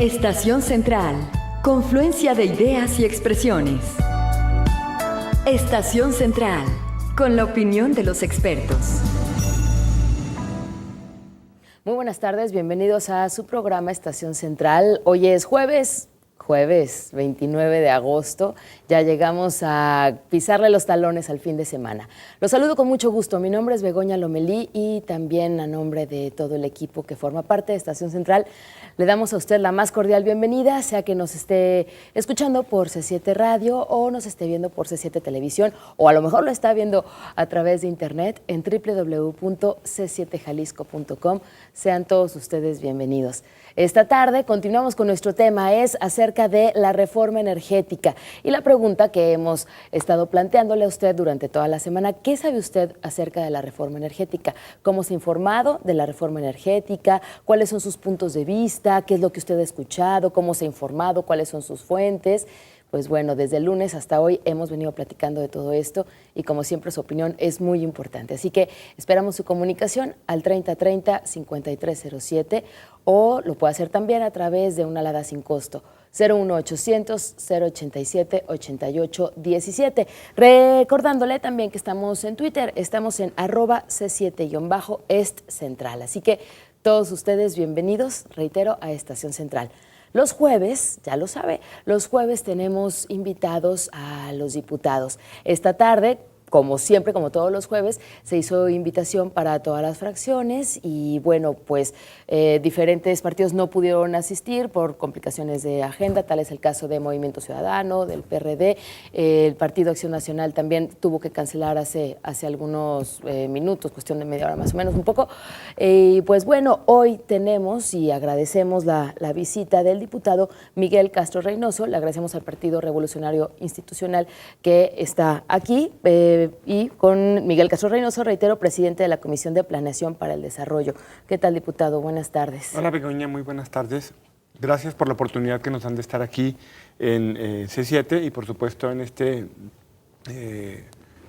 Estación Central, confluencia de ideas y expresiones. Estación Central, con la opinión de los expertos. Muy buenas tardes, bienvenidos a su programa Estación Central. Hoy es jueves 29 de agosto. Ya llegamos a pisarle los talones al fin de semana. Los saludo con mucho gusto. Mi nombre es Begoña Lomelí y también a nombre de todo el equipo que forma parte de Estación Central, le damos a usted la más cordial bienvenida, sea que nos esté escuchando por C7 Radio o nos esté viendo por C7 Televisión o a lo mejor lo está viendo a través de internet en www.c7jalisco.com. Sean todos ustedes bienvenidos. Esta tarde continuamos con nuestro tema, es acerca de la reforma energética. Y la pregunta que hemos estado planteándole a usted durante toda la semana, ¿qué sabe usted acerca de la reforma energética? ¿Cómo se ha informado de la reforma energética? ¿Cuáles son sus puntos de vista? ¿Qué es lo que usted ha escuchado? ¿Cómo se ha informado? ¿Cuáles son sus fuentes? Pues bueno, desde el lunes hasta hoy hemos venido platicando de todo esto y como siempre su opinión es muy importante. Así que esperamos su comunicación al 3030-5307 o lo puede hacer también a través de una alada sin costo 01800-087-8817. Recordándole también que estamos en Twitter, estamos en @C7-Est Central. Así que todos ustedes bienvenidos, reitero, a Estación Central. Los jueves, ya lo sabe, los jueves tenemos invitados a los diputados. Esta tarde, como siempre, como todos los jueves, se hizo invitación para todas las fracciones y bueno, pues diferentes partidos no pudieron asistir por complicaciones de agenda, tal es el caso de Movimiento Ciudadano, del PRD, el Partido Acción Nacional también tuvo que cancelar hace algunos minutos, cuestión de media hora más o menos, un poco. Y pues bueno, hoy tenemos y agradecemos la visita del diputado Miguel Castro Reynoso, le agradecemos al Partido Revolucionario Institucional que está aquí, y con Miguel Castro Reynoso, reitero, presidente de la Comisión de Planeación para el Desarrollo. ¿Qué tal, diputado? Buenas tardes. Hola, Begoña, muy buenas tardes. Gracias por la oportunidad que nos dan de estar aquí en C7 y por supuesto en este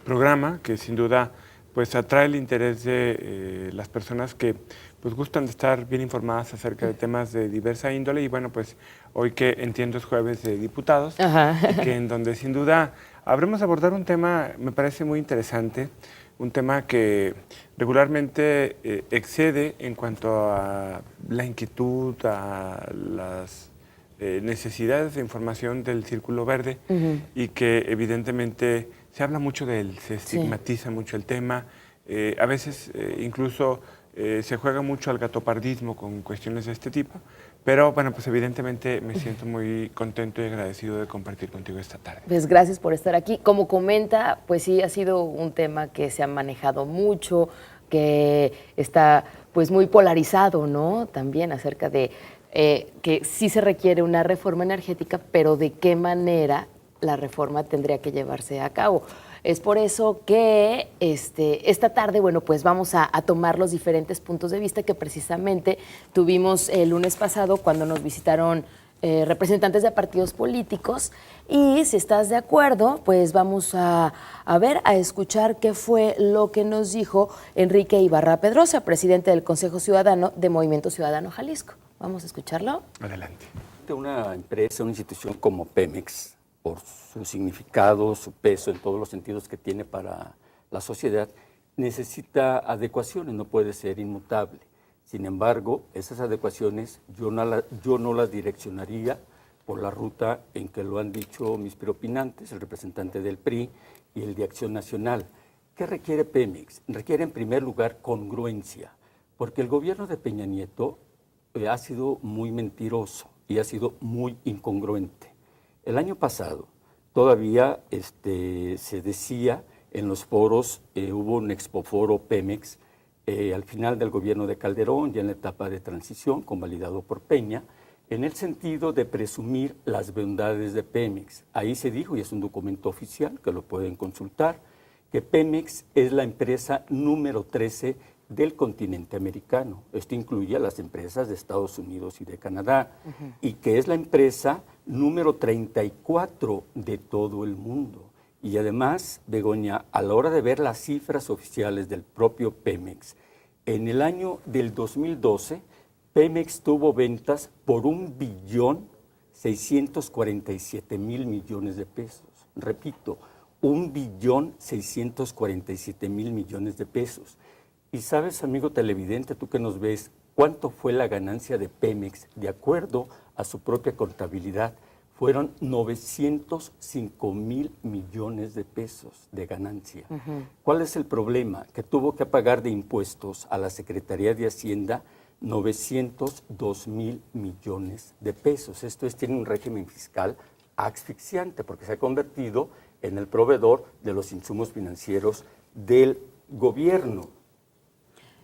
programa que sin duda pues atrae el interés de las personas que pues gustan de estar bien informadas acerca de temas de diversa índole y bueno, pues hoy que entiendo es jueves de diputados, y que en donde sin duda habremos de abordar un tema, me parece muy interesante, un tema que regularmente excede en cuanto a la inquietud, a las necesidades de información del Círculo Verde y que evidentemente se habla mucho de él, se estigmatiza mucho el tema, a veces incluso se juega mucho al gatopardismo con cuestiones de este tipo, pero bueno, pues evidentemente me siento muy contento y agradecido de compartir contigo esta tarde. Pues gracias por estar aquí. Como comenta, pues sí ha sido un tema que se ha manejado mucho, que está pues muy polarizado, ¿no? También acerca de que sí se requiere una reforma energética, pero de qué manera la reforma tendría que llevarse a cabo. Es por eso que esta tarde, bueno, pues vamos a tomar los diferentes puntos de vista que precisamente tuvimos el lunes pasado cuando nos visitaron representantes de partidos políticos y si estás de acuerdo, pues vamos a escuchar qué fue lo que nos dijo Enrique Ibarra Pedrosa, presidente del Consejo Ciudadano de Movimiento Ciudadano Jalisco. Vamos a escucharlo. Adelante. Una empresa, una institución como Pemex, por su significado, su peso en todos los sentidos que tiene para la sociedad, necesita adecuaciones, no puede ser inmutable. Sin embargo, esas adecuaciones yo no las direccionaría por la ruta en que lo han dicho mis preopinantes, el representante del PRI y el de Acción Nacional. ¿Qué requiere Pemex? Requiere en primer lugar congruencia, porque el gobierno de Peña Nieto ha sido muy mentiroso y ha sido muy incongruente. El año pasado todavía se decía en los foros, hubo un expoforo Pemex al final del gobierno de Calderón, ya en la etapa de transición, convalidado por Peña, en el sentido de presumir las bondades de Pemex. Ahí se dijo, y es un documento oficial que lo pueden consultar, que Pemex es la empresa número 13 del continente americano. Esto incluye a las empresas de Estados Unidos y de Canadá, y que es la empresa número 34 de todo el mundo. Y además, Begoña, a la hora de ver las cifras oficiales del propio Pemex, en el año del 2012 Pemex tuvo ventas por 1.647.000 millones de pesos. Repito, 1.647.000 millones de pesos. Y sabes, amigo televidente, tú que nos ves, ¿cuánto fue la ganancia de Pemex? De acuerdo a su propia contabilidad, fueron 905.000 millones de pesos de ganancia. ¿Cuál es el problema? Que tuvo que pagar de impuestos a la Secretaría de Hacienda 902.000 millones de pesos. Esto es, tiene un régimen fiscal asfixiante porque se ha convertido en el proveedor de los insumos financieros del gobierno.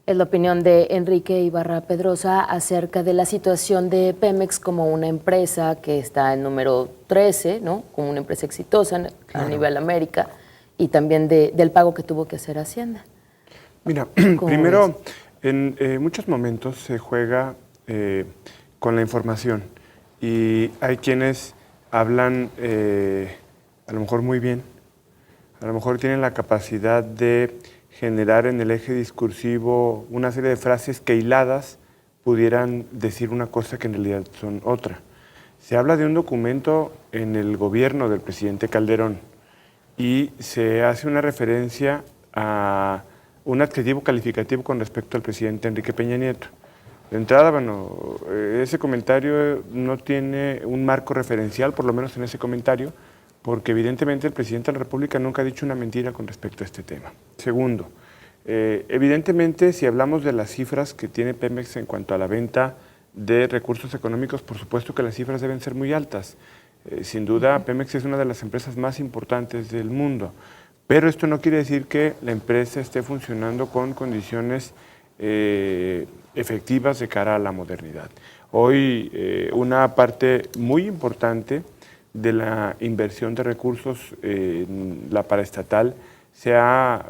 Es la opinión de Enrique Ibarra Pedrosa acerca de la situación de Pemex como una empresa que está en número 13, ¿no? Como una empresa exitosa a nivel América, y también del pago que tuvo que hacer Hacienda. Mira, primero, en muchos momentos se juega con la información y hay quienes hablan a lo mejor muy bien, a lo mejor tienen la capacidad de generar en el eje discursivo una serie de frases que hiladas pudieran decir una cosa que en realidad son otra. Se habla de un documento en el gobierno del presidente Calderón y se hace una referencia a un adjetivo calificativo con respecto al presidente Enrique Peña Nieto. De entrada, bueno, ese comentario no tiene un marco referencial, por lo menos en ese comentario, porque evidentemente el presidente de la República nunca ha dicho una mentira con respecto a este tema. Segundo, evidentemente si hablamos de las cifras que tiene Pemex en cuanto a la venta de recursos económicos, por supuesto que las cifras deben ser muy altas. Sin duda, Pemex es una de las empresas más importantes del mundo, pero esto no quiere decir que la empresa esté funcionando con condiciones efectivas de cara a la modernidad. Hoy una parte muy importante de la inversión de recursos en la paraestatal se ha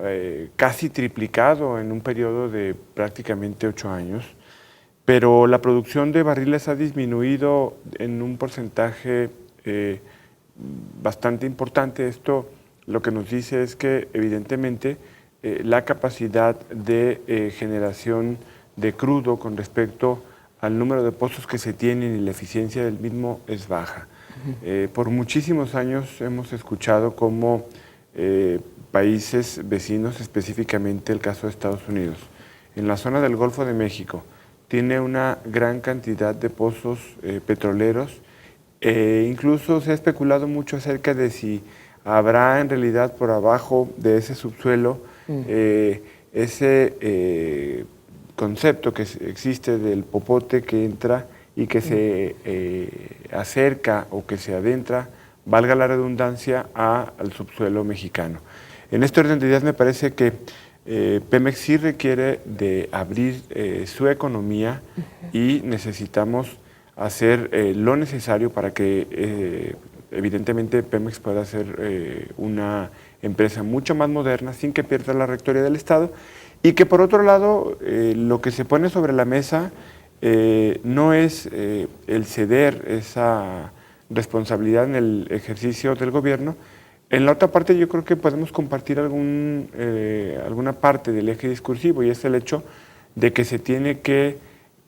casi triplicado en un periodo de prácticamente 8 años, pero la producción de barriles ha disminuido en un porcentaje bastante importante. Esto lo que nos dice es que evidentemente la capacidad de generación de crudo con respecto al número de pozos que se tienen y la eficiencia del mismo es baja. Por muchísimos años hemos escuchado cómo países vecinos, específicamente el caso de Estados Unidos, en la zona del Golfo de México, tiene una gran cantidad de pozos petroleros. Incluso se ha especulado mucho acerca de si habrá en realidad por abajo de ese subsuelo ese concepto que existe del popote que entra y que se acerca o que se adentra, valga la redundancia, al subsuelo mexicano. En este orden de ideas me parece que Pemex sí requiere de abrir su economía y necesitamos hacer lo necesario para que evidentemente Pemex pueda ser una empresa mucho más moderna sin que pierda la rectoría del Estado y que por otro lado lo que se pone sobre la mesa no es el ceder esa responsabilidad en el ejercicio del gobierno. En la otra parte yo creo que podemos compartir alguna parte del eje discursivo y es el hecho de que se tiene que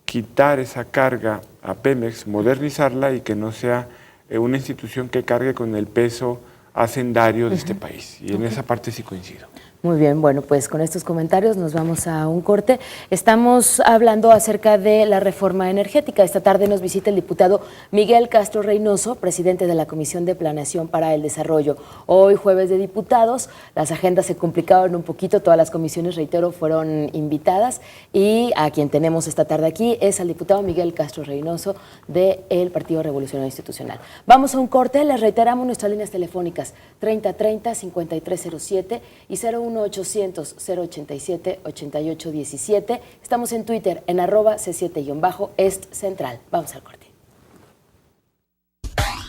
quitar esa carga a Pemex, modernizarla y que no sea una institución que cargue con el peso hacendario de este país. Y en esa parte sí coincido. Muy bien, bueno, pues con estos comentarios nos vamos a un corte. Estamos hablando acerca de la reforma energética. Esta tarde nos visita el diputado Miguel Castro Reynoso, presidente de la Comisión de Planeación para el Desarrollo. Hoy, jueves de diputados, las agendas se complicaron un poquito, todas las comisiones, reitero, fueron invitadas y a quien tenemos esta tarde aquí es al diputado Miguel Castro Reynoso del Partido Revolucionario Institucional. Vamos a un corte, les reiteramos nuestras líneas telefónicas 3030-5307 y 01800-087-8817. Estamos en Twitter en @C7-Est Central. Vamos al corte.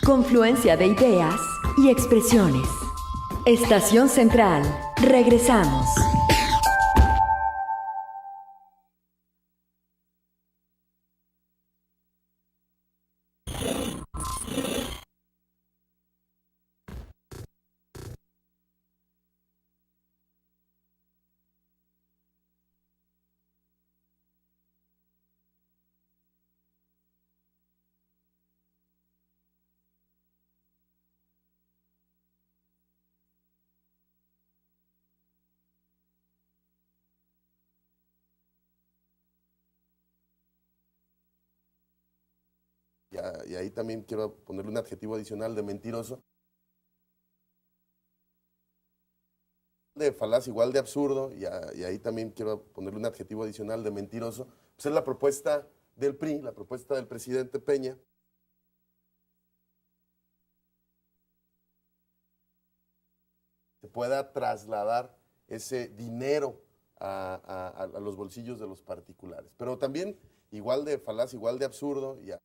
Confluencia de ideas y expresiones. Estación Central. Regresamos. y ahí también quiero ponerle un adjetivo adicional de mentiroso, de falaz, igual de absurdo, y ahí también quiero ponerle un adjetivo adicional de mentiroso, pues es la propuesta del PRI, la propuesta del presidente Peña. Se pueda trasladar ese dinero a los bolsillos de los particulares. Pero también igual de falaz, igual de absurdo, y a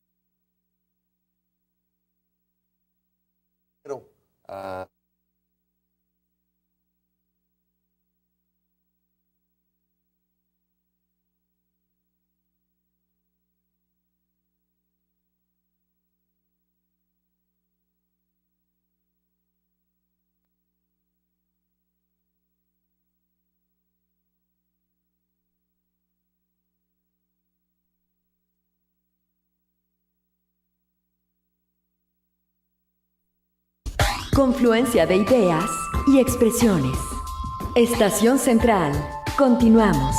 Confluencia de ideas y expresiones. Estación Central. Continuamos.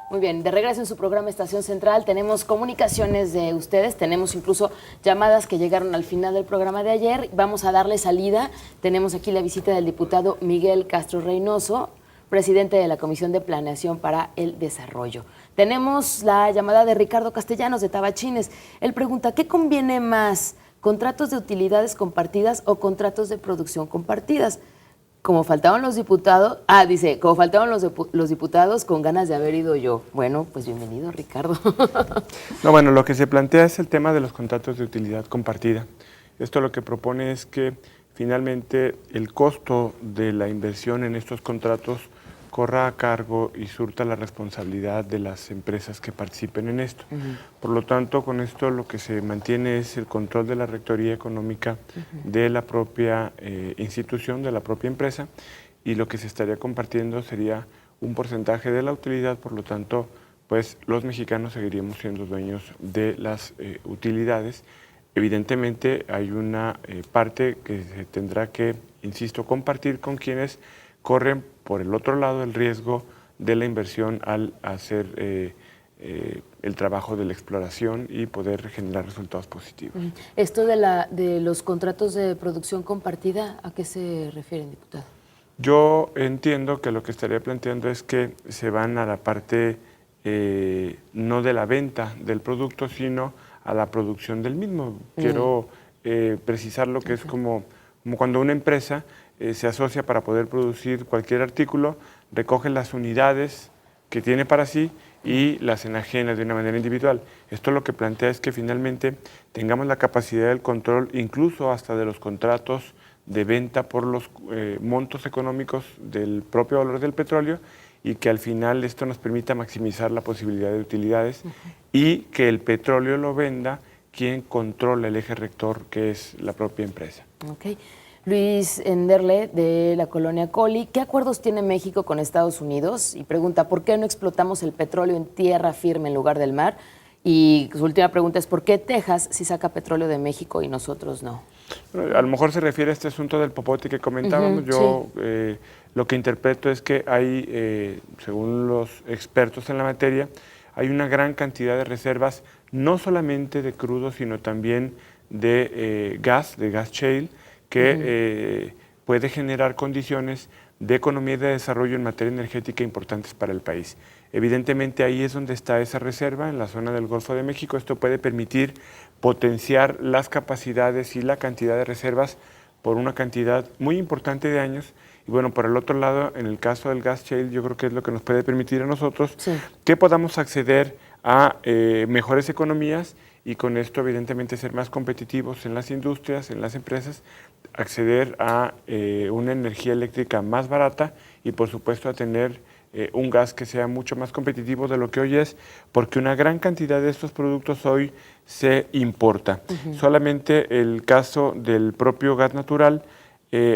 Muy bien, de regreso en su programa Estación Central tenemos comunicaciones de ustedes, tenemos incluso llamadas que llegaron al final del programa de ayer. Vamos a darle salida. Tenemos aquí la visita del diputado Miguel Castro Reynoso, presidente de la Comisión de Planeación para el Desarrollo. Tenemos la llamada de Ricardo Castellanos de Tabachines. Él pregunta, ¿qué conviene más? ¿Contratos de utilidades compartidas o contratos de producción compartidas? Como faltaban los diputados, dice, como faltaban los diputados, con ganas de haber ido yo. Bueno, pues bienvenido, Ricardo. No, bueno, lo que se plantea es el tema de los contratos de utilidad compartida. Esto lo que propone es que finalmente el costo de la inversión en estos contratos corra a cargo y surta la responsabilidad de las empresas que participen en esto. Por lo tanto, con esto lo que se mantiene es el control de la rectoría económica de la propia institución, de la propia empresa, y lo que se estaría compartiendo sería un porcentaje de la utilidad. Por lo tanto, pues los mexicanos seguiríamos siendo dueños de las utilidades. Evidentemente hay una parte que se tendrá que, insisto, compartir con quienes corren por el otro lado el riesgo de la inversión al hacer el trabajo de la exploración y poder generar resultados positivos. Esto de los contratos de producción compartida, ¿a qué se refieren, diputado? Yo entiendo que lo que estaría planteando es que se van a la parte no de la venta del producto, sino a la producción del mismo. Quiero precisar lo que es como cuando una empresa se asocia para poder producir cualquier artículo, recoge las unidades que tiene para sí y las enajena de una manera individual. Esto lo que plantea es que finalmente tengamos la capacidad del control, incluso hasta de los contratos de venta por los montos económicos del propio valor del petróleo, y que al final esto nos permita maximizar la posibilidad de utilidades y que el petróleo lo venda quien controla el eje rector, que es la propia empresa. Okay. Luis Enderle, de la colonia Coli, ¿qué acuerdos tiene México con Estados Unidos? Y pregunta, ¿por qué no explotamos el petróleo en tierra firme en lugar del mar? Y su última pregunta es, ¿por qué Texas sí saca petróleo de México y nosotros no? A lo mejor se refiere a este asunto del popote que comentábamos. Yo lo que interpreto es que hay, según los expertos en la materia, hay una gran cantidad de reservas, no solamente de crudo, sino también de gas shale, que puede generar condiciones de economía y de desarrollo en materia energética importantes para el país. Evidentemente ahí es donde está esa reserva, en la zona del Golfo de México. Esto puede permitir potenciar las capacidades y la cantidad de reservas por una cantidad muy importante de años. Y bueno, por el otro lado, en el caso del gas shale, yo creo que es lo que nos puede permitir a nosotros que podamos acceder a mejores economías y con esto evidentemente ser más competitivos en las industrias, en las empresas, acceder a una energía eléctrica más barata y por supuesto a tener un gas que sea mucho más competitivo de lo que hoy es, porque una gran cantidad de estos productos hoy se importa. Solamente el caso del propio gas natural,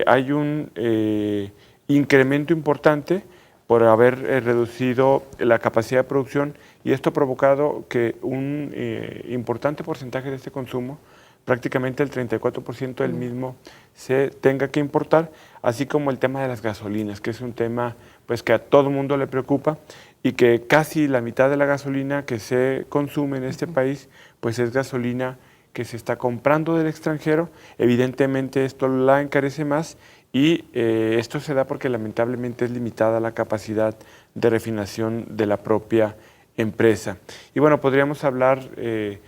hay un incremento importante por haber reducido la capacidad de producción, y esto ha provocado que un importante porcentaje de este consumo prácticamente el 34% del mismo se tenga que importar, así como el tema de las gasolinas, que es un tema pues, que a todo el mundo le preocupa y que casi la mitad de la gasolina que se consume en este país pues es gasolina que se está comprando del extranjero. Evidentemente esto la encarece más y esto se da porque lamentablemente es limitada la capacidad de refinación de la propia empresa. Y bueno, podríamos hablar de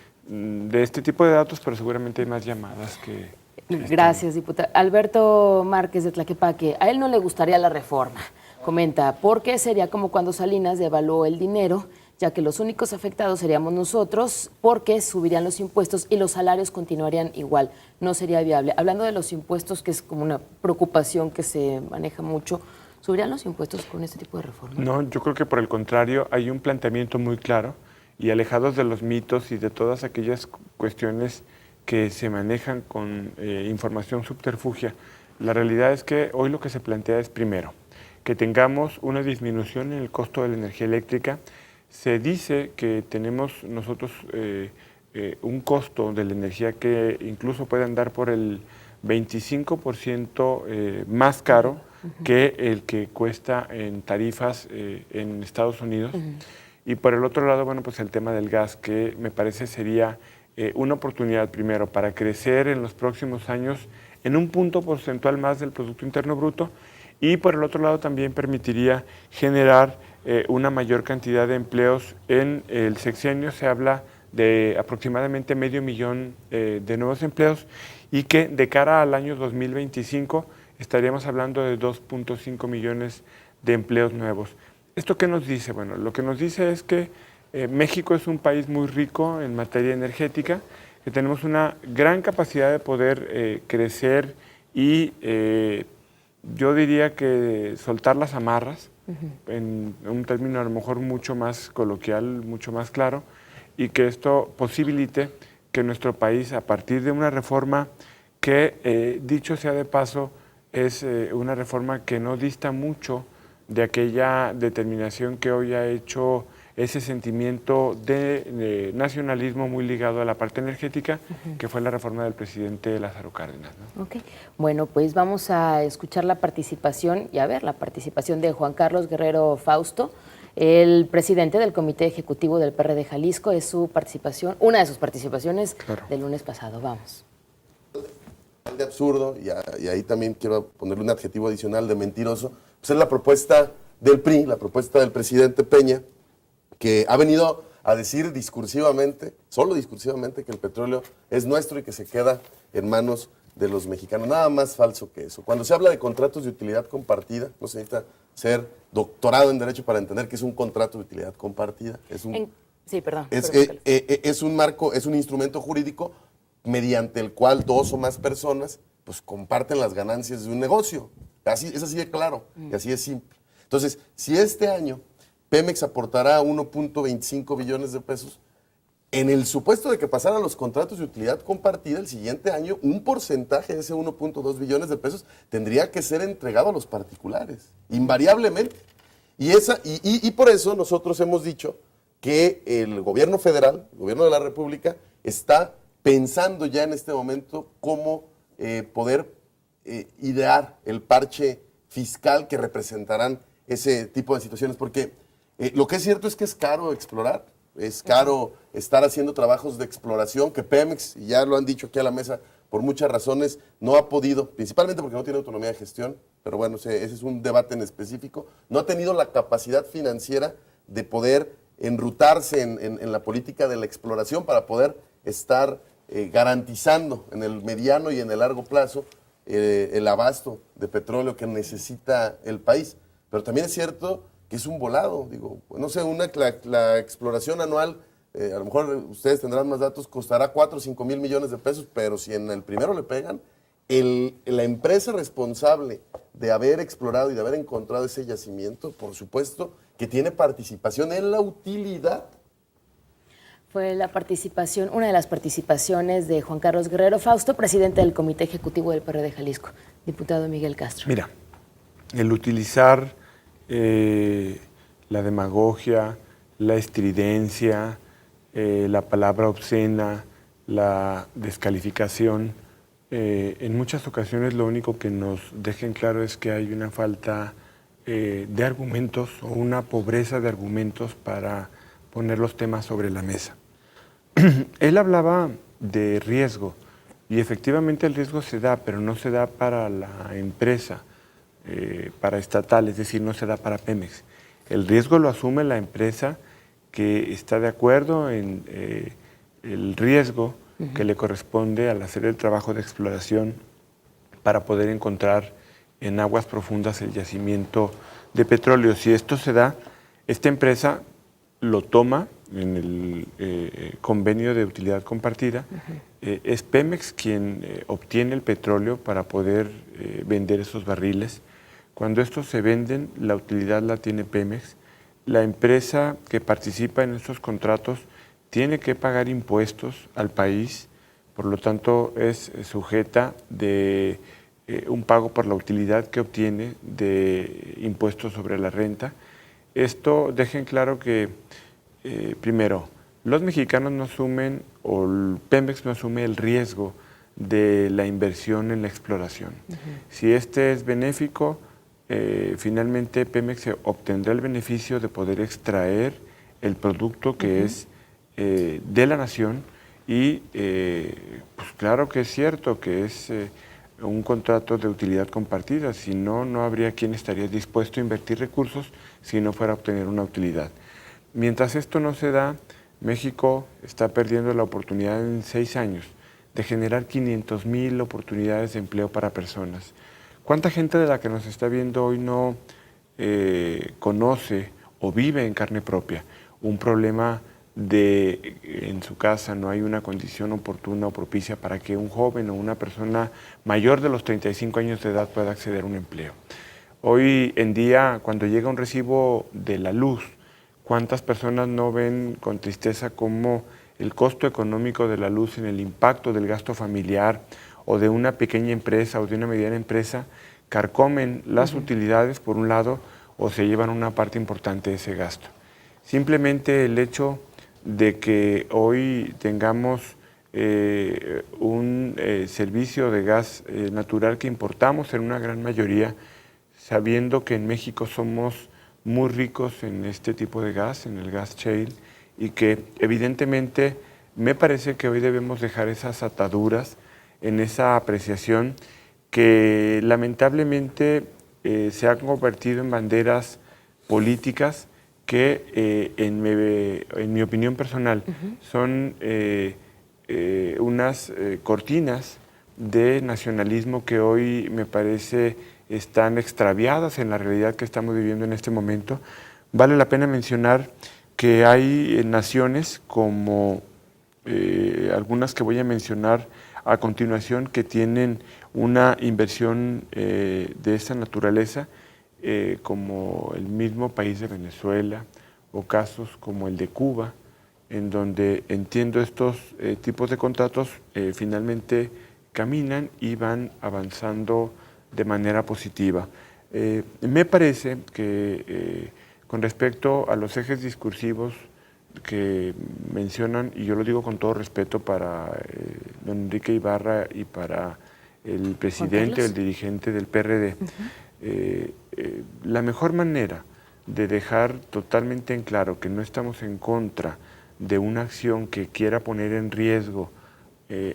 este tipo de datos, pero seguramente hay más llamadas que... Gracias, diputado. Alberto Márquez de Tlaquepaque, a él no le gustaría la reforma. Comenta, porque sería como cuando Salinas devaluó el dinero, ya que los únicos afectados seríamos nosotros, porque subirían los impuestos y los salarios continuarían igual. No sería viable. Hablando de los impuestos, que es como una preocupación que se maneja mucho, ¿subirían los impuestos con este tipo de reforma? No, yo creo que por el contrario, hay un planteamiento muy claro y alejados de los mitos y de todas aquellas cuestiones que se manejan con información subterfugia. La realidad es que hoy lo que se plantea es, primero, que tengamos una disminución en el costo de la energía eléctrica. Se dice que tenemos nosotros un costo de la energía que incluso puede andar por el 25% más caro que el que cuesta en tarifas en Estados Unidos. Y por el otro lado, bueno, pues el tema del gas, que me parece sería una oportunidad primero para crecer en los próximos años en un punto porcentual más del Producto Interno Bruto, y por el otro lado también permitiría generar una mayor cantidad de empleos. En el sexenio se habla de aproximadamente 500,000 de nuevos empleos y que de cara al año 2025 estaríamos hablando de 2.5 millones de empleos nuevos. ¿Esto qué nos dice? Bueno, lo que nos dice es que México es un país muy rico en materia energética, que tenemos una gran capacidad de poder crecer y yo diría que soltar las amarras, en un término a lo mejor mucho más coloquial, mucho más claro, y que esto posibilite que nuestro país, a partir de una reforma que, dicho sea de paso, es una reforma que no dista mucho de aquella determinación que hoy ha hecho ese sentimiento de nacionalismo muy ligado a la parte energética, que fue la reforma del presidente Lázaro Cárdenas, ¿no? Ok, bueno, pues vamos a escuchar la participación y a ver la participación de Juan Carlos Guerrero Fausto, el presidente del Comité Ejecutivo del PRD Jalisco. Es su participación, una de sus participaciones del lunes pasado. Vamos. De absurdo, y ahí también quiero ponerle un adjetivo adicional de mentiroso, pues es la propuesta del PRI, la propuesta del presidente Peña, que ha venido a decir discursivamente, solo discursivamente, que el petróleo es nuestro y que se queda en manos de los mexicanos. Nada más falso que eso. Cuando se habla de contratos de utilidad compartida, no se necesita ser doctorado en Derecho para entender que es un contrato de utilidad compartida. Es un, es un marco, es un instrumento jurídico mediante el cual dos o más personas pues comparten las ganancias de un negocio. Así, es así de claro y así de simple. Entonces, si este año Pemex aportará 1.25 billones de pesos, en el supuesto de que pasaran los contratos de utilidad compartida, el siguiente año un porcentaje de ese 1.2 billones de pesos tendría que ser entregado a los particulares, invariablemente. Y por eso nosotros hemos dicho que el gobierno federal, el gobierno de la República, está pensando ya en este momento cómo poder idear el parche fiscal que representarán ese tipo de situaciones, porque lo que es cierto es que es caro explorar, es caro estar haciendo trabajos de exploración que Pemex, y ya lo han dicho aquí a la mesa, por muchas razones no ha podido, principalmente porque no tiene autonomía de gestión, pero bueno, ese es un debate en específico, no ha tenido la capacidad financiera de poder enrutarse en la política de la exploración para poder estar garantizando en el mediano y en el largo plazo el abasto de petróleo que necesita el país. Pero también es cierto que es un volado, digo, no sé, la exploración anual, a lo mejor ustedes tendrán más datos, costará 4 o 5 mil millones de pesos, pero si en el primero le pegan, la empresa responsable de haber explorado y de haber encontrado ese yacimiento, por supuesto, que tiene participación en la utilidad. Fue la participación, una de las participaciones de Juan Carlos Guerrero Fausto, presidente del Comité Ejecutivo del PRD Jalisco. Diputado Miguel Castro. Mira, el utilizar la demagogia, la estridencia, la palabra obscena, la descalificación, en muchas ocasiones lo único que nos deja en claro es que hay una falta de argumentos o una pobreza de argumentos para poner los temas sobre la mesa. Él hablaba de riesgo y efectivamente el riesgo se da, pero no se da para la empresa, para estatal, es decir, no se da para Pemex. El riesgo lo asume la empresa que está de acuerdo en el riesgo que le corresponde al hacer el trabajo de exploración para poder encontrar en aguas profundas el yacimiento de petróleo. Si esto se da, esta empresa lo toma en el convenio de utilidad compartida. Es Pemex quien obtiene el petróleo para poder vender esos barriles. Cuando estos se venden, la utilidad la tiene Pemex. La empresa que participa en estos contratos tiene que pagar impuestos al país, por lo tanto es sujeta de un pago por la utilidad que obtiene de impuestos sobre la renta. Esto deja en claro que, primero, los mexicanos no asumen, o Pemex no asume el riesgo de la inversión en la exploración. Si este es benéfico, finalmente Pemex obtendrá el beneficio de poder extraer el producto que es de la nación y pues claro que es cierto que es un contrato de utilidad compartida, si no, no habría quien estaría dispuesto a invertir recursos si no fuera a obtener una utilidad. Mientras esto no se da, México está perdiendo la oportunidad en 6 años de generar 500,000 oportunidades de empleo para personas. ¿Cuánta gente de la que nos está viendo hoy no conoce o vive en carne propia un problema de en su casa no hay una condición oportuna o propicia para que un joven o una persona mayor de los 35 años de edad pueda acceder a un empleo? Hoy en día, cuando llega un recibo de la luz, ¿cuántas personas no ven con tristeza cómo el costo económico de la luz en el impacto del gasto familiar o de una pequeña empresa o de una mediana empresa carcomen las utilidades por un lado o se llevan una parte importante de ese gasto? Simplemente el hecho de que hoy tengamos un servicio de gas natural que importamos en una gran mayoría, sabiendo que en México somos muy ricos en este tipo de gas, en el gas shale, y que evidentemente me parece que hoy debemos dejar esas ataduras en esa apreciación que lamentablemente se han convertido en banderas políticas que en mi opinión personal son unas cortinas de nacionalismo que hoy me parece están extraviadas en la realidad que estamos viviendo en este momento. Vale la pena mencionar que hay naciones como algunas que voy a mencionar a continuación que tienen una inversión de esta naturaleza, como el mismo país de Venezuela o casos como el de Cuba, en donde entiendo estos tipos de contratos finalmente caminan y van avanzando de manera positiva. Me parece que con respecto a los ejes discursivos que mencionan, y yo lo digo con todo respeto para don Enrique Ibarra y para el presidente o el dirigente del PRD, la mejor manera de dejar totalmente en claro que no estamos en contra de una acción que quiera poner en riesgo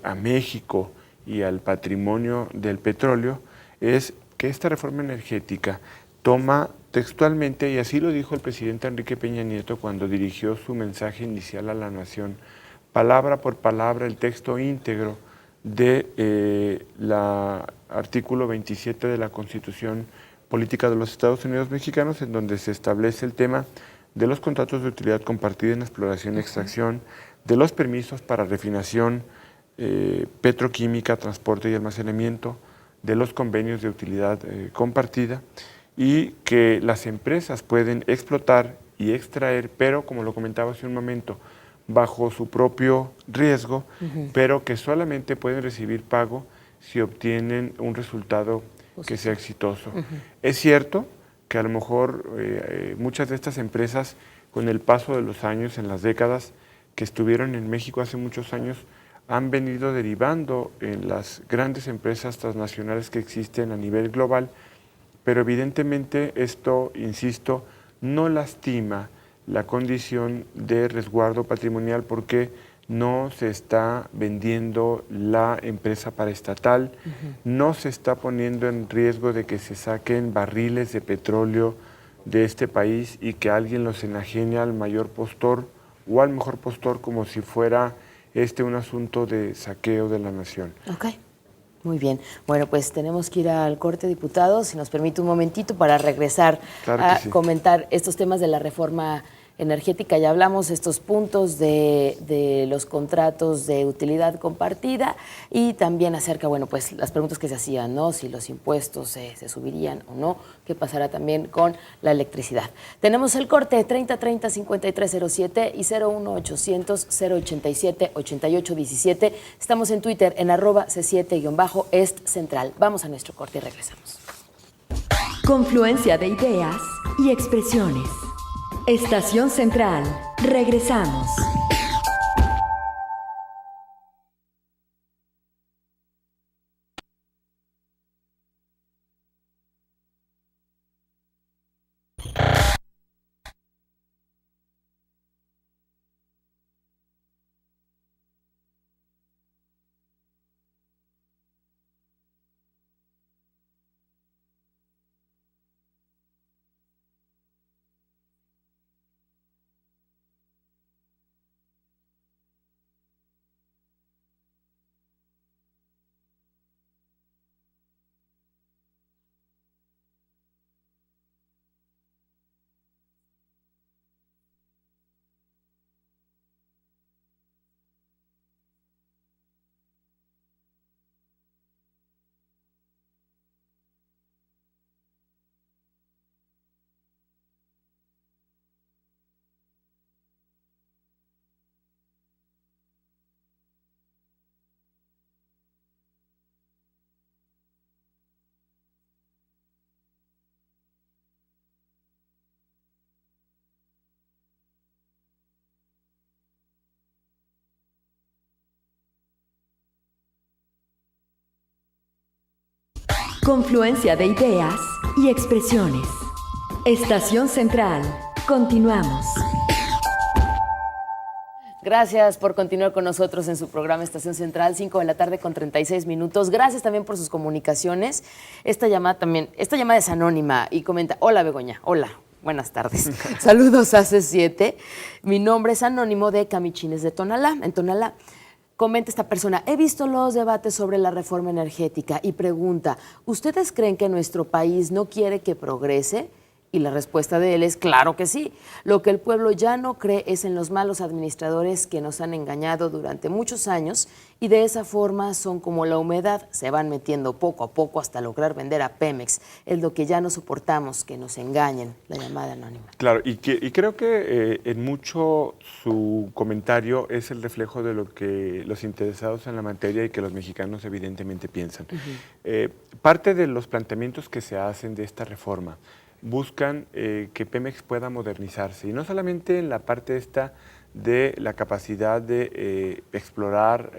a México y al patrimonio del petróleo es que esta reforma energética toma textualmente, y así lo dijo el presidente Enrique Peña Nieto cuando dirigió su mensaje inicial a la nación, palabra por palabra el texto íntegro de la artículo 27 de la Constitución Política de los Estados Unidos Mexicanos, en donde se establece el tema de los contratos de utilidad compartida en exploración y extracción, de los permisos para refinación, petroquímica, transporte y almacenamiento, de los convenios de utilidad compartida, y que las empresas pueden explotar y extraer, pero como lo comentaba hace un momento, bajo su propio riesgo, pero que solamente pueden recibir pago si obtienen un resultado que sea exitoso. Es cierto que a lo mejor muchas de estas empresas, con el paso de los años, en las décadas que estuvieron en México hace muchos años, han venido derivando en las grandes empresas transnacionales que existen a nivel global, pero evidentemente esto, insisto, no lastima la condición de resguardo patrimonial porque no se está vendiendo la empresa paraestatal, no se está poniendo en riesgo de que se saquen barriles de petróleo de este país y que alguien los enajene al mayor postor o al mejor postor como si fuera un asunto de saqueo de la nación. Ok, muy bien. Bueno, pues tenemos que ir al corte, diputados, si nos permite un momentito para regresar Claro a que sí. comentar estos temas de la reforma energética. Ya hablamos estos puntos de los contratos de utilidad compartida y también acerca, bueno, pues las preguntas que se hacían, ¿no? Si los impuestos se subirían o no, qué pasará también con la electricidad. Tenemos el corte 3030-5307 y 01800-087-8817. Estamos en Twitter en @C7-Est Central. Vamos a nuestro corte y regresamos. Confluencia de ideas y expresiones. Estación Central. Regresamos. Confluencia de ideas y expresiones. Estación Central. Continuamos. Gracias por continuar con nosotros en su programa Estación Central, 5:36 p.m. Gracias también por sus comunicaciones. Esta llamada es anónima y comenta: hola Begoña, hola, buenas tardes. Saludos a C7. Mi nombre es anónimo de Camichines de Tonalá, en Tonalá. Comenta esta persona: he visto los debates sobre la reforma energética y pregunta, ¿ustedes creen que nuestro país no quiere que progrese? Y la respuesta de él es: claro que sí. Lo que el pueblo ya no cree es en los malos administradores que nos han engañado durante muchos años y de esa forma son como la humedad, se van metiendo poco a poco hasta lograr vender a Pemex. Es lo que ya no soportamos, que nos engañen. La llamada anónima. Claro, y creo que en mucho su comentario es el reflejo de lo que los interesados en la materia y que los mexicanos evidentemente piensan. Parte de los planteamientos que se hacen de esta reforma buscan que Pemex pueda modernizarse, y no solamente en la parte esta de la capacidad de explorar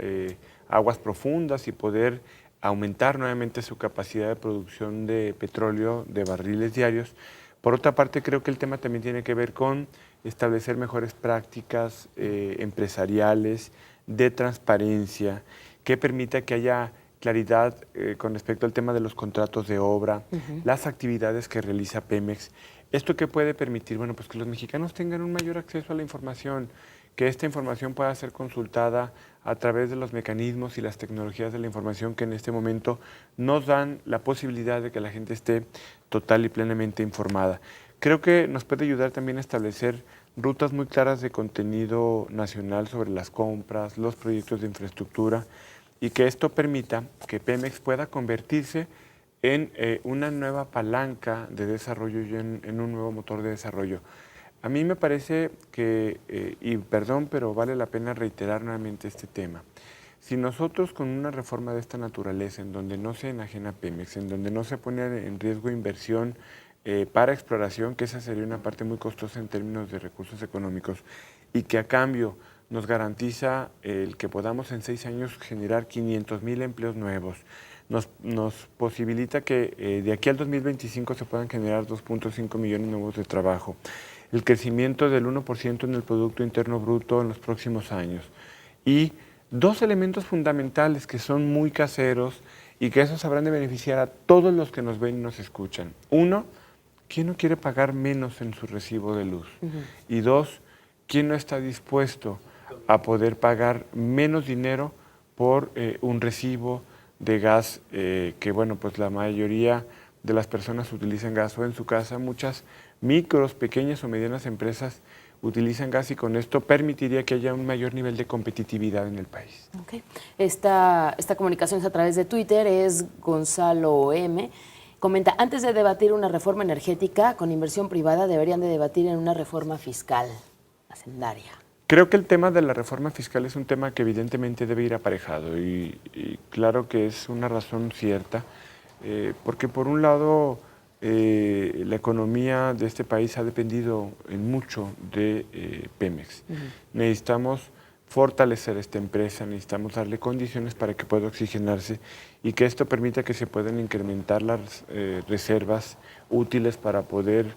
aguas profundas y poder aumentar nuevamente su capacidad de producción de petróleo, de barriles diarios. Por otra parte, creo que el tema también tiene que ver con establecer mejores prácticas empresariales, de transparencia, que permita que haya claridad con respecto al tema de los contratos de obra, las actividades que realiza Pemex. ¿Esto qué puede permitir? Bueno, pues que los mexicanos tengan un mayor acceso a la información, que esta información pueda ser consultada a través de los mecanismos y las tecnologías de la información que en este momento nos dan la posibilidad de que la gente esté total y plenamente informada. Creo que nos puede ayudar también a establecer rutas muy claras de contenido nacional sobre las compras, los proyectos de infraestructura, y que esto permita que Pemex pueda convertirse en una nueva palanca de desarrollo y en un nuevo motor de desarrollo. A mí me parece que, y perdón, pero vale la pena reiterar nuevamente este tema. Si nosotros con una reforma de esta naturaleza, en donde no se enajena Pemex, en donde no se pone en riesgo inversión para exploración, que esa sería una parte muy costosa en términos de recursos económicos, y que a cambio nos garantiza el que podamos en 6 años generar 500,000 empleos nuevos. Nos posibilita que de aquí al 2025 se puedan generar 2.5 millones nuevos de trabajo. El crecimiento del 1% en el Producto Interno Bruto en los próximos años. Y 2 elementos fundamentales que son muy caseros y que esos habrán de beneficiar a todos los que nos ven y nos escuchan. 1, ¿quién no quiere pagar menos en su recibo de luz? Y 2, ¿quién no está dispuesto a poder pagar menos dinero por un recibo de gas que, bueno, pues la mayoría de las personas utilizan gas o en su casa? Muchas micros, pequeñas o medianas empresas utilizan gas y con esto permitiría que haya un mayor nivel de competitividad en el país. Okay. Esta comunicación es a través de Twitter, es Gonzalo M. Comenta, antes de debatir una reforma energética con inversión privada, deberían de debatir en una reforma fiscal, hacendaria. Creo que el tema de la reforma fiscal es un tema que evidentemente debe ir aparejado y claro que es una razón cierta, porque por un lado la economía de este país ha dependido en mucho de Pemex. Necesitamos fortalecer esta empresa, necesitamos darle condiciones para que pueda oxigenarse y que esto permita que se puedan incrementar las reservas útiles para poder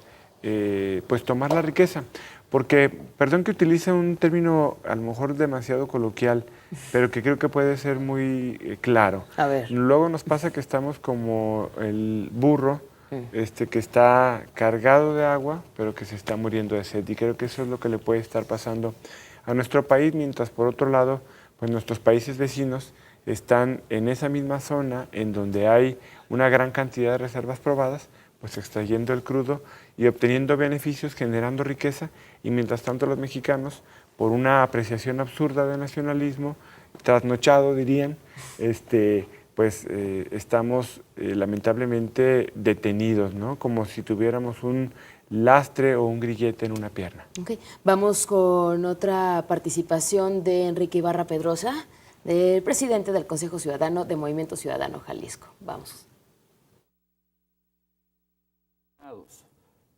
pues tomar la riqueza. Porque, perdón que utilice un término a lo mejor demasiado coloquial, pero que creo que puede ser muy claro. A ver. Luego nos pasa que estamos como el burro que está cargado de agua, pero que se está muriendo de sed. Y creo que eso es lo que le puede estar pasando a nuestro país, mientras por otro lado, pues nuestros países vecinos están en esa misma zona en donde hay una gran cantidad de reservas probadas, pues extrayendo el crudo y obteniendo beneficios, generando riqueza, y mientras tanto los mexicanos, por una apreciación absurda de nacionalismo, trasnochado dirían, pues estamos lamentablemente detenidos, ¿no? Como si tuviéramos un lastre o un grillete en una pierna. Okay. Vamos con otra participación de Enrique Ibarra Pedrosa, del presidente del Consejo Ciudadano de Movimiento Ciudadano Jalisco. Vamos.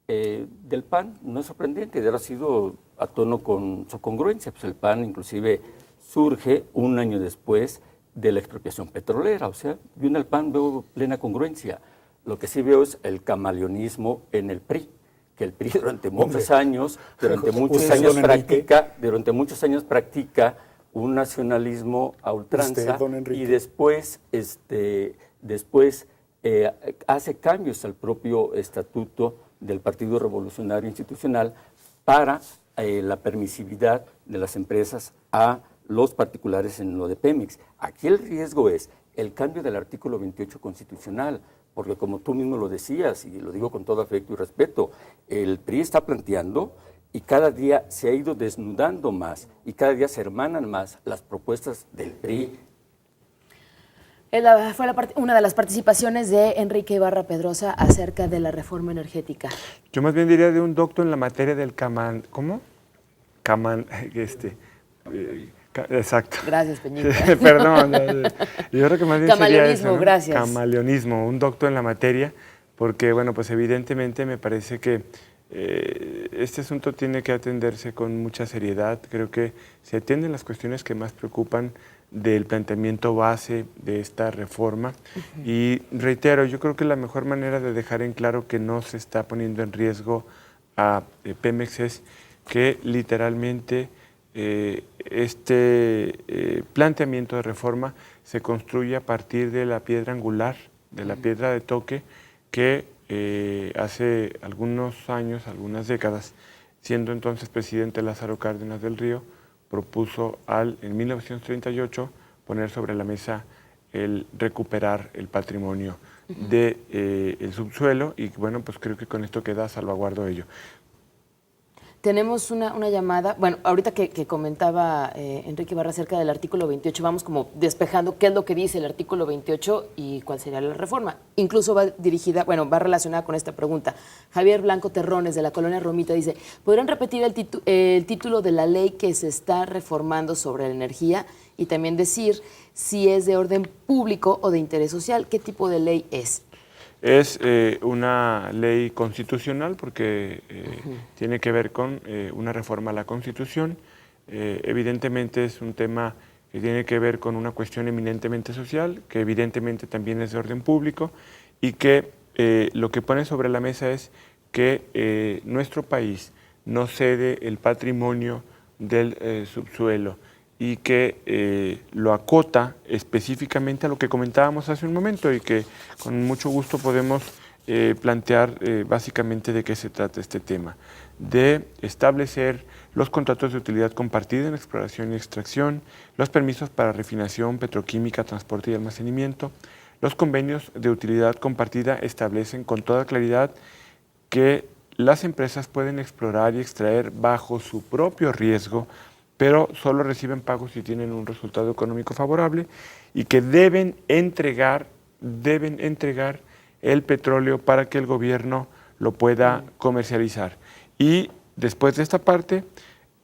Del PAN no es sorprendente, de haber sido a tono con su congruencia, pues el PAN inclusive surge un año después de la expropiación petrolera, o sea, yo en el PAN veo plena congruencia. Lo que sí veo es el camaleonismo en el PRI, que el PRI durante muchos años practica un nacionalismo a ultranza y después hace cambios al propio estatuto del Partido Revolucionario Institucional para la permisividad de las empresas a los particulares en lo de Pemex. Aquí el riesgo es el cambio del artículo 28 constitucional, porque como tú mismo lo decías, y lo digo con todo afecto y respeto, el PRI está planteando y cada día se ha ido desnudando más y cada día se hermanan más las propuestas del PRI. Fue una de las participaciones de Enrique Ibarra Pedrosa acerca de la reforma energética. Yo más bien diría de un doctor en la materia del ¿cómo? Exacto. Gracias, Peñita. Perdón. Yo creo que más bien sería eso, ¿no? Gracias. Camaleonismo, un doctor en la materia, porque, bueno, pues evidentemente me parece que este asunto tiene que atenderse con mucha seriedad. Creo que se atienden las cuestiones que más preocupan del planteamiento base de esta reforma. Y reitero, yo creo que la mejor manera de dejar en claro que no se está poniendo en riesgo a Pemex es que literalmente planteamiento de reforma se construye a partir de la piedra angular, de la piedra de toque que hace algunos años, algunas décadas, siendo entonces presidente Lázaro Cárdenas del Río, propuso en 1938 poner sobre la mesa el recuperar el patrimonio del subsuelo y bueno, pues creo que con esto queda salvaguardo ello. Tenemos una llamada, bueno, ahorita que comentaba Enrique Ibarra acerca del artículo 28, vamos como despejando qué es lo que dice el artículo 28 y cuál sería la reforma. Incluso va relacionada con esta pregunta. Javier Blanco Terrones, de la Colonia Romita, dice, ¿podrían repetir el título de la ley que se está reformando sobre la energía? Y también decir si es de orden público o de interés social, ¿qué tipo de ley es? Es una ley constitucional porque tiene que ver con una reforma a la Constitución. Evidentemente es un tema que tiene que ver con una cuestión eminentemente social, que evidentemente también es de orden público y que lo que pone sobre la mesa es que nuestro país no cede el patrimonio del subsuelo y que lo acota específicamente a lo que comentábamos hace un momento y que con mucho gusto podemos plantear básicamente de qué se trata este tema, de establecer los contratos de utilidad compartida en exploración y extracción, los permisos para refinación, petroquímica, transporte y almacenamiento. Los convenios de utilidad compartida establecen con toda claridad que las empresas pueden explorar y extraer bajo su propio riesgo, pero solo reciben pagos si tienen un resultado económico favorable y que deben entregar el petróleo para que el gobierno lo pueda comercializar. Y después de esta parte,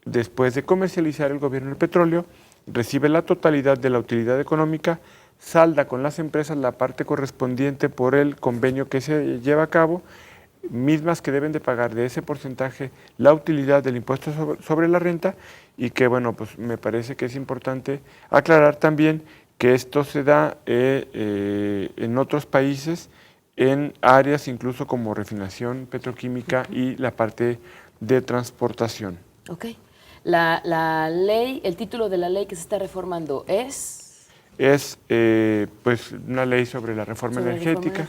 después de comercializar el gobierno el petróleo, recibe la totalidad de la utilidad económica, salda con las empresas la parte correspondiente por el convenio que se lleva a cabo, mismas que deben de pagar de ese porcentaje la utilidad del impuesto sobre la renta y que, bueno, pues me parece que es importante aclarar también que esto se da en otros países, en áreas incluso como refinación petroquímica y la parte de transportación. Ok. La ley, el título de la ley que se está reformando es... Es pues una ley sobre la reforma energética.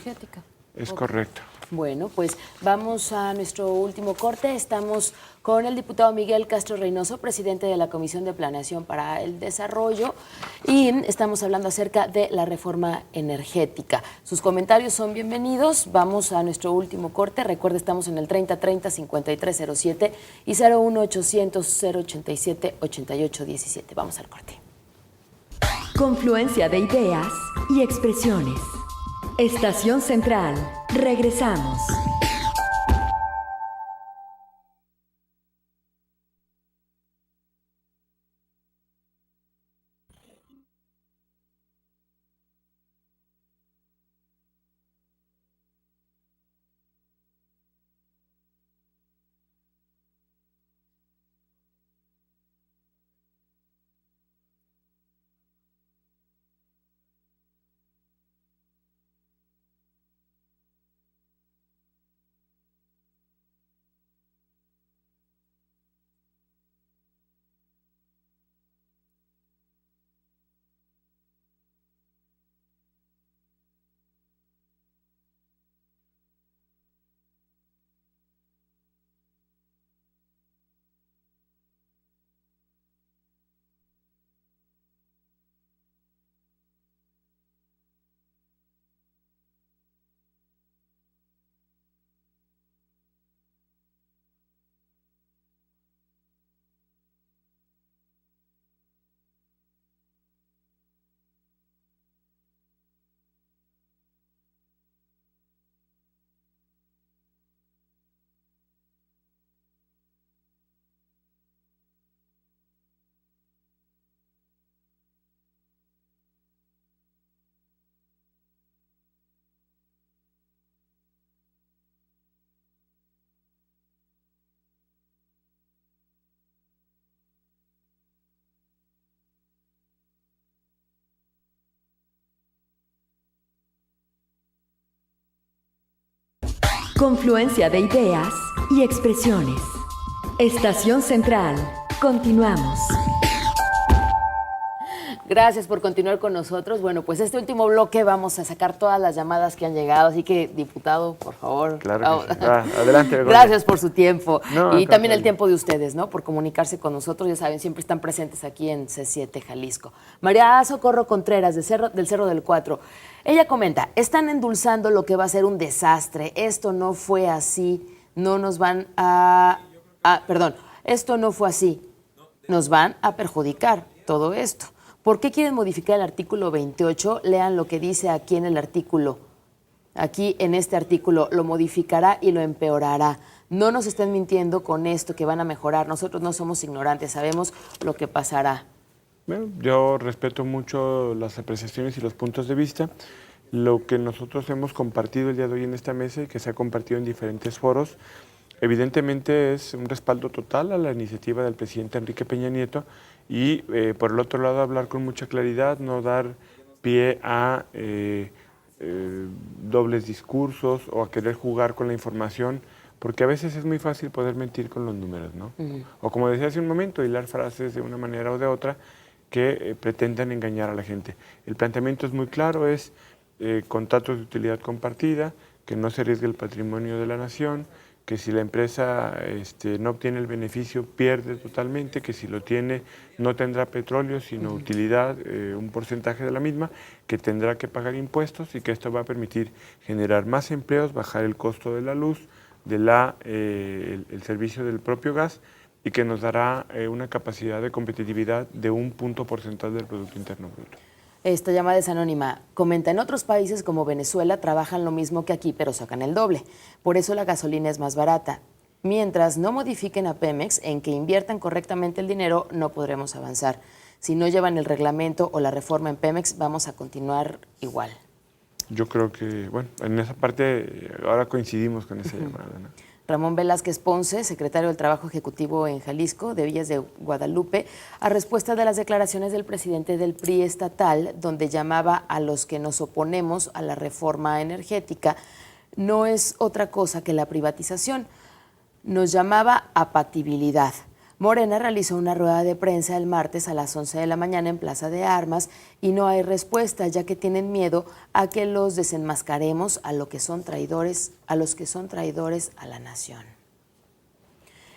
Es correcto. Bueno, pues vamos a nuestro último corte. Estamos con el diputado Miguel Castro Reynoso, presidente de la Comisión de Planeación para el Desarrollo, y estamos hablando acerca de la reforma energética. Sus comentarios son bienvenidos. Vamos a nuestro último corte. Recuerde, estamos en el 3030-5307 y 01800-087-8817. Vamos al corte. Confluencia de ideas y expresiones. Estación Central. Regresamos. Confluencia de ideas y expresiones. Estación Central. Continuamos. Gracias por continuar con nosotros. Bueno, pues este último bloque vamos a sacar todas las llamadas que han llegado, así que, diputado, por favor. Claro que sí. Adelante. Begoña. Gracias por su tiempo No, y también el tiempo de ustedes, ¿no? Por comunicarse con nosotros, ya saben, siempre están presentes aquí en C7 Jalisco. María Socorro Contreras, del Cerro del Cuatro. Ella comenta, están endulzando lo que va a ser un desastre. Esto no fue así. No nos van esto no fue así. Nos van a perjudicar todo esto. ¿Por qué quieren modificar el artículo 28? Lean lo que dice aquí en el artículo. Aquí en este artículo lo modificará y lo empeorará. No nos estén mintiendo con esto que van a mejorar. Nosotros no somos ignorantes, sabemos lo que pasará. Bueno, yo respeto mucho las apreciaciones y los puntos de vista. Lo que nosotros hemos compartido el día de hoy en esta mesa y que se ha compartido en diferentes foros evidentemente es un respaldo total a la iniciativa del presidente Enrique Peña Nieto y por el otro lado hablar con mucha claridad, no dar pie a dobles discursos o a querer jugar con la información, porque a veces es muy fácil poder mentir con los números, ¿no? O como decía hace un momento, hilar frases de una manera o de otra que pretendan engañar a la gente. El planteamiento es muy claro, es contratos de utilidad compartida, que no se arriesgue el patrimonio de la nación, que si la empresa no obtiene el beneficio pierde totalmente, que si lo tiene no tendrá petróleo sino utilidad, un porcentaje de la misma, que tendrá que pagar impuestos y que esto va a permitir generar más empleos, bajar el costo de la luz, de el servicio del propio gas y que nos dará una capacidad de competitividad de un punto porcentual del Producto Interno Bruto. Esta llamada es anónima. Comenta, en otros países como Venezuela trabajan lo mismo que aquí, pero sacan el doble. Por eso la gasolina es más barata. Mientras no modifiquen a Pemex en que inviertan correctamente el dinero, no podremos avanzar. Si no llevan el reglamento o la reforma en Pemex, vamos a continuar igual. Yo creo que, bueno, en esa parte ahora coincidimos con esa llamada, ¿no? Ramón Velázquez Ponce, secretario del Trabajo Ejecutivo en Jalisco, de Villas de Guadalupe, a respuesta de las declaraciones del presidente del PRI estatal, donde llamaba a los que nos oponemos a la reforma energética, no es otra cosa que la privatización. Nos llamaba apatibilidad. Morena realizó una rueda de prensa el martes a las 11 de la mañana en Plaza de Armas y no hay respuesta, ya que tienen miedo a que los desenmascaremos a los que son traidores a la nación.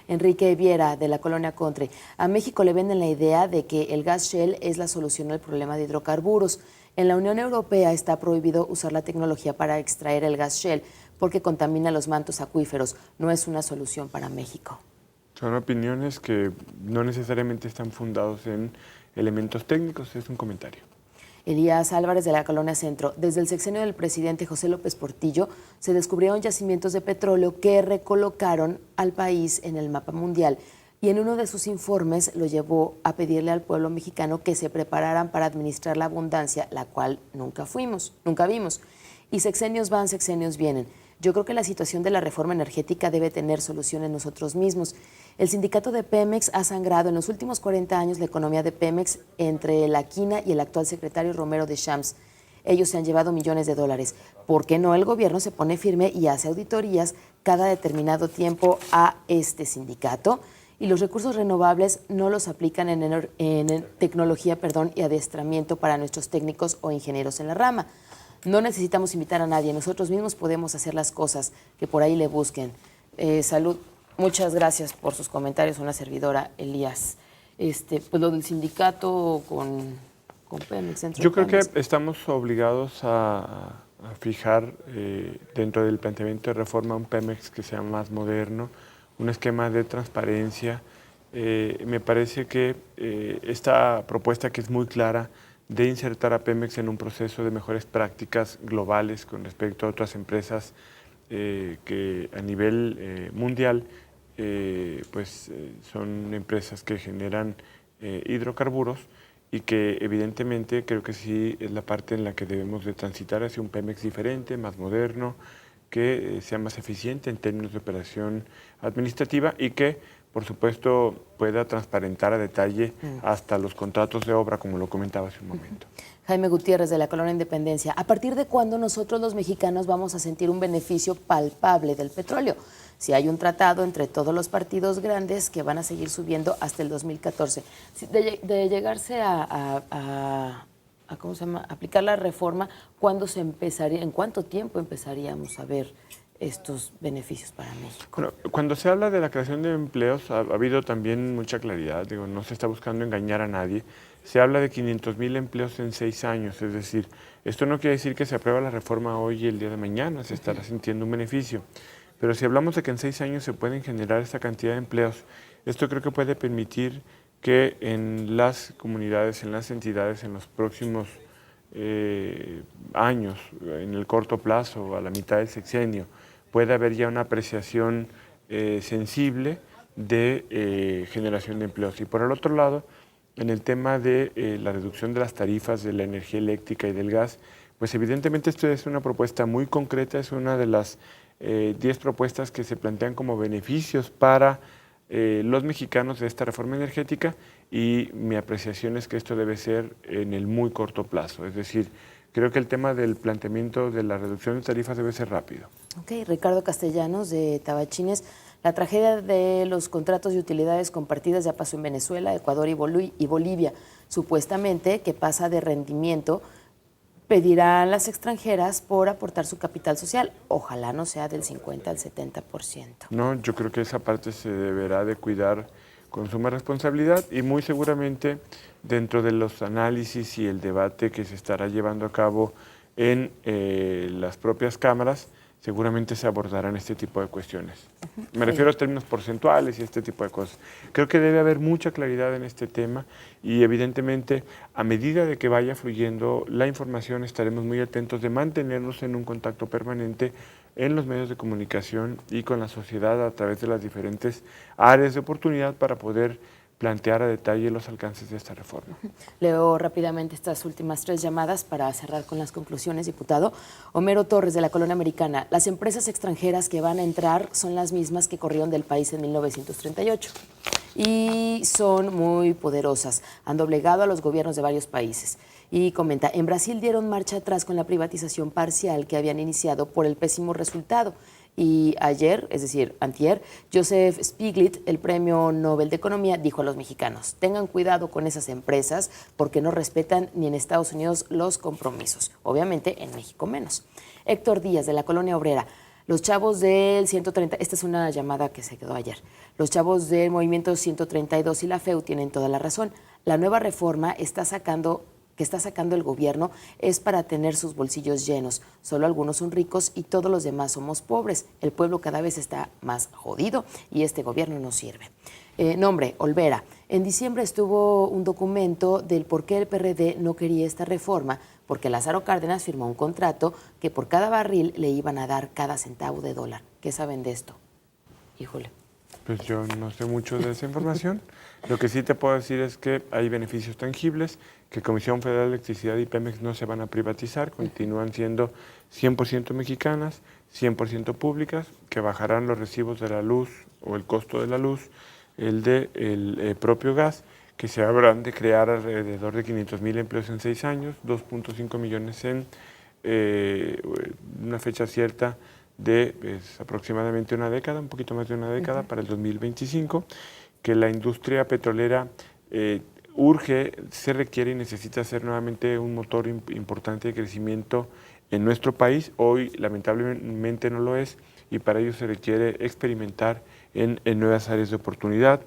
Enrique Viera, de la colonia Country. A México le venden la idea de que el gas Shell es la solución al problema de hidrocarburos. En la Unión Europea está prohibido usar la tecnología para extraer el gas Shell porque contamina los mantos acuíferos. No es una solución para México. Son opiniones que no necesariamente están fundados en elementos técnicos, es un comentario. Elías Álvarez, de la Colonia Centro. Desde el sexenio del presidente José López Portillo se descubrieron yacimientos de petróleo que recolocaron al país en el mapa mundial y en uno de sus informes lo llevó a pedirle al pueblo mexicano que se prepararan para administrar la abundancia, la cual nunca vimos. Y sexenios van, sexenios vienen. Yo creo que la situación de la reforma energética debe tener solución en nosotros mismos. El sindicato de Pemex ha sangrado en los últimos 40 años la economía de Pemex entre la quina y el actual secretario Romero de Champs. Ellos se han llevado millones de dólares. ¿Por qué no el gobierno se pone firme y hace auditorías cada determinado tiempo a este sindicato? Y los recursos renovables no los aplican en tecnología y adiestramiento para nuestros técnicos o ingenieros en la rama. No necesitamos invitar a nadie, nosotros mismos podemos hacer las cosas que por ahí le busquen. Salud, muchas gracias por sus comentarios, una servidora, Elías. Pues lo del sindicato con Pemex. Yo creo que estamos obligados a fijar dentro del planteamiento de reforma un Pemex que sea más moderno, un esquema de transparencia. Me parece que esta propuesta que es muy clara de insertar a Pemex en un proceso de mejores prácticas globales con respecto a otras empresas que a nivel mundial son empresas que generan hidrocarburos y que evidentemente creo que sí es la parte en la que debemos de transitar hacia un Pemex diferente, más moderno, que sea más eficiente en términos de operación administrativa y que por supuesto, pueda transparentar a detalle hasta los contratos de obra, como lo comentaba hace un momento. Jaime Gutiérrez, de la Colonia Independencia. ¿A partir de cuándo nosotros los mexicanos vamos a sentir un beneficio palpable del petróleo? Si hay un tratado entre todos los partidos grandes que van a seguir subiendo hasta el 2014. De llegarse a aplicar la reforma, ¿en cuánto tiempo empezaríamos a ver estos beneficios para México? Bueno, cuando se habla de la creación de empleos ha habido también mucha claridad, no se está buscando engañar a nadie. Se habla de 500,000 empleos en 6 años, es decir, esto no quiere decir que se aprueba la reforma hoy y el día de mañana, se estará sintiendo un beneficio. Pero si hablamos de que en 6 años se pueden generar esta cantidad de empleos, esto creo que puede permitir que en las comunidades, en las entidades, en los próximos años, en el corto plazo, a la mitad del sexenio, puede haber ya una apreciación sensible de generación de empleos. Y por el otro lado, en el tema de la reducción de las tarifas de la energía eléctrica y del gas, pues evidentemente esto es una propuesta muy concreta, es una de las 10 propuestas que se plantean como beneficios para los mexicanos de esta reforma energética, y mi apreciación es que esto debe ser en el muy corto plazo. Es decir, creo que el tema del planteamiento de la reducción de tarifas debe ser rápido. Ok, Ricardo Castellanos de Tabachines. La tragedia de los contratos de utilidades compartidas ya pasó en Venezuela, Ecuador y Bolivia. Supuestamente que pasa de rendimiento, pedirán las extranjeras por aportar su capital social. Ojalá no sea del 50 al 70%. No, yo creo que esa parte se deberá de cuidar con suma responsabilidad, y muy seguramente dentro de los análisis y el debate que se estará llevando a cabo en las propias cámaras, seguramente se abordarán este tipo de cuestiones. Me refiero a términos porcentuales y este tipo de cosas. Creo que debe haber mucha claridad en este tema, y evidentemente a medida de que vaya fluyendo la información estaremos muy atentos de mantenernos en un contacto permanente en los medios de comunicación y con la sociedad a través de las diferentes áreas de oportunidad para poder plantear a detalle los alcances de esta reforma. Leo rápidamente estas últimas 3 llamadas para cerrar con las conclusiones, diputado. Homero Torres, de la Colonia Americana. Las empresas extranjeras que van a entrar son las mismas que corrieron del país en 1938 y son muy poderosas. Han doblegado a los gobiernos de varios países. Y comenta, en Brasil dieron marcha atrás con la privatización parcial que habían iniciado por el pésimo resultado. Y ayer, es decir, antier, Joseph Stiglitz, el Premio Nobel de Economía, dijo a los mexicanos, tengan cuidado con esas empresas porque no respetan ni en Estados Unidos los compromisos. Obviamente, en México menos. Héctor Díaz, de la Colonia Obrera. Los chavos del 130, esta es una llamada que se quedó ayer. Los chavos del Movimiento 132 y la FEU tienen toda la razón. La nueva reforma que está sacando el gobierno es para tener sus bolsillos llenos. Solo algunos son ricos y todos los demás somos pobres. El pueblo cada vez está más jodido y este gobierno no sirve. Nombre, Olvera. En diciembre estuvo un documento del por qué el PRD no quería esta reforma, porque Lázaro Cárdenas firmó un contrato que por cada barril le iban a dar cada centavo de dólar. ¿Qué saben de esto? Híjole. Pues yo no sé mucho de esa información. Lo que sí te puedo decir es que hay beneficios tangibles, que Comisión Federal de Electricidad y Pemex no se van a privatizar, continúan siendo 100% mexicanas, 100% públicas, que bajarán los recibos de la luz o el costo de la luz, el propio gas, que se habrán de crear alrededor de 500,000 empleos en 6 años, 2.5 millones en una fecha cierta de aproximadamente una década, un poquito más de una década, para el 2025, que la industria petrolera urge, se requiere y necesita ser nuevamente un motor importante de crecimiento en nuestro país. Hoy lamentablemente no lo es, y para ello se requiere experimentar en nuevas áreas de oportunidad,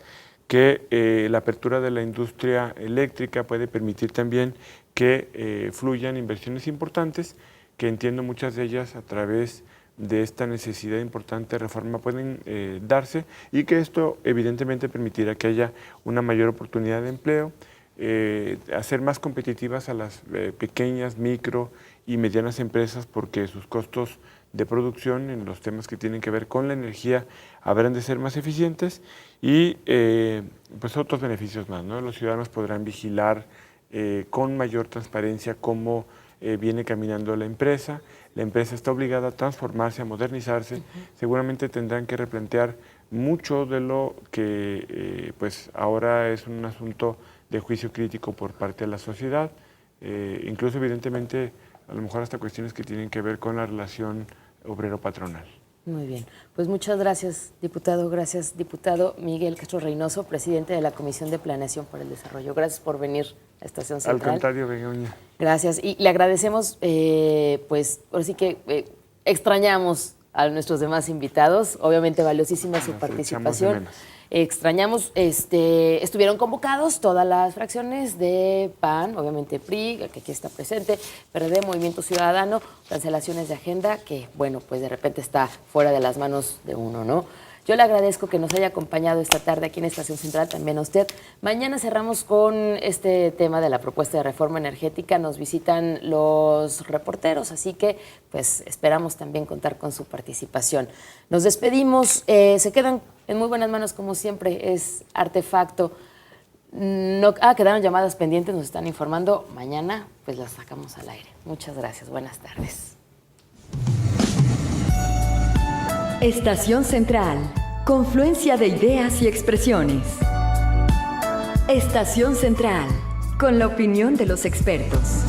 que la apertura de la industria eléctrica puede permitir también que fluyan inversiones importantes, que entiendo muchas de ellas a través de esta necesidad importante de reforma pueden darse, y que esto evidentemente permitirá que haya una mayor oportunidad de empleo, hacer más competitivas a las pequeñas, micro y medianas empresas, porque sus costos de producción en los temas que tienen que ver con la energía habrán de ser más eficientes, y pues otros beneficios más, ¿no? Los ciudadanos podrán vigilar con mayor transparencia cómo viene caminando la empresa está obligada a transformarse, a modernizarse, seguramente tendrán que replantear mucho de lo que pues ahora es un asunto de juicio crítico por parte de la sociedad, incluso evidentemente a lo mejor hasta cuestiones que tienen que ver con la relación obrero-patronal. Muy bien, pues muchas gracias, diputado. Gracias, diputado Miguel Castro Reynoso, presidente de la Comisión de Planeación para el Desarrollo. Gracias por venir a Estación Central. Al contrario, Begoña. Gracias, y le agradecemos, pues, ahora sí que extrañamos a nuestros demás invitados. Obviamente valiosísima su participación. Extrañamos, estuvieron convocados todas las fracciones de PAN, obviamente PRI, que aquí está presente, PRD, Movimiento Ciudadano, cancelaciones de agenda, que bueno, pues de repente está fuera de las manos de uno, ¿no? Yo le agradezco que nos haya acompañado esta tarde aquí en Estación Central, también a usted. Mañana cerramos con este tema de la propuesta de reforma energética. Nos visitan los reporteros, así que pues esperamos también contar con su participación. Nos despedimos, se quedan en muy buenas manos como siempre, es Artefacto. Quedaron llamadas pendientes, nos están informando. Mañana pues las sacamos al aire. Muchas gracias, buenas tardes. Estación Central. Confluencia de ideas y expresiones. Estación Central. Con la opinión de los expertos.